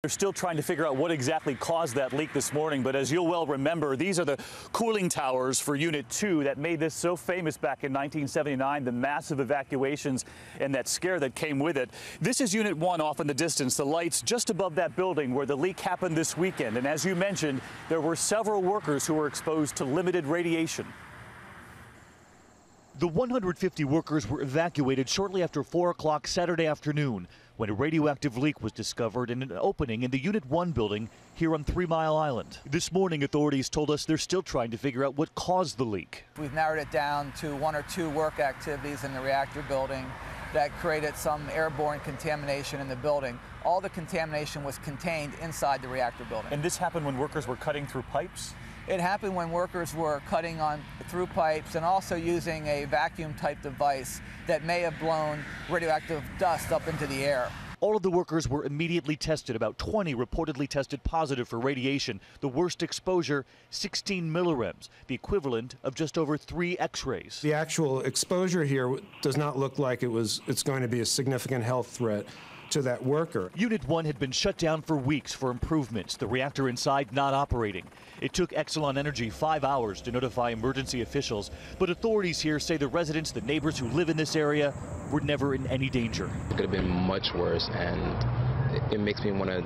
They're still trying to figure out what exactly caused that leak this morning, but as you'll well remember, these are the cooling towers for Unit 2 that made this so famous back in 1979, the massive evacuations and that scare that came with it. This is Unit 1 off in the distance, the lights just above that building where the leak happened this weekend. And as you mentioned, there were several workers who were exposed to limited radiation. The 150 workers were evacuated shortly after 4 o'clock Saturday afternoon when a radioactive leak was discovered in an opening in the Unit 1 building here on 3 Mile Island. This morning, authorities told us they're still trying to figure out what caused the leak. We've narrowed it down to 1 or 2 work activities in the reactor building that created some airborne contamination in the building. All the contamination was contained inside the reactor building. And this happened when workers were cutting through pipes? It happened when workers were cutting through pipes and also using a vacuum type device that may have blown radioactive dust up into the air. All of the workers were immediately tested. About 20 reportedly tested positive for radiation. The worst exposure, 16 millirems, the equivalent of just over 3 X-rays. The actual exposure here does not look like it's going to be a significant health threat to that worker. Unit 1 had been shut down for weeks for improvements, the reactor inside not operating. It took Exelon Energy 5 hours to notify emergency officials, but authorities here say the residents, the neighbors who live in this area, were never in any danger. It could have been much worse, and it makes me want to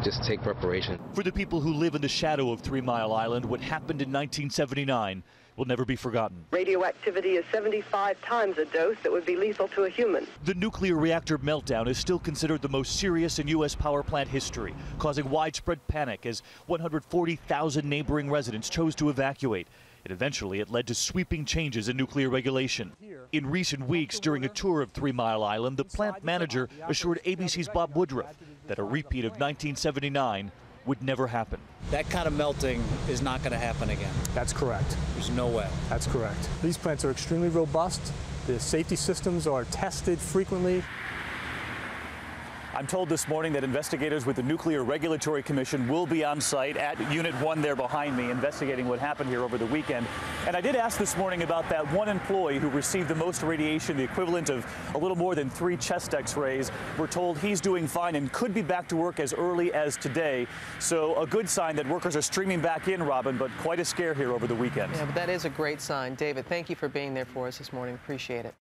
just take preparation. For the people who live in the shadow of 3 Mile Island, what happened in 1979 will never be forgotten. Radioactivity is 75 times a dose that would be lethal to a human. The nuclear reactor meltdown is still considered the most serious in U.S. power plant history, causing widespread panic as 140,000 neighboring residents chose to evacuate. And eventually, it led to sweeping changes in nuclear regulation. In recent weeks, during a tour of 3 Mile Island, the plant manager assured ABC's Bob Woodruff that a repeat of 1979 would never happen. That kind of melting is not going to happen again. That's correct. There's no way. That's correct. These plants are extremely robust. The safety systems are tested frequently. I'm told this morning that investigators with the Nuclear Regulatory Commission will be on site at Unit 1 there behind me, investigating what happened here over the weekend. And I did ask this morning about that one employee who received the most radiation, the equivalent of a little more than 3 chest X-rays. We're told he's doing fine and could be back to work as early as today. So a good sign that workers are streaming back in, Robin, but quite a scare here over the weekend. Yeah, but that is a great sign. David, thank you for being there for us this morning. Appreciate it.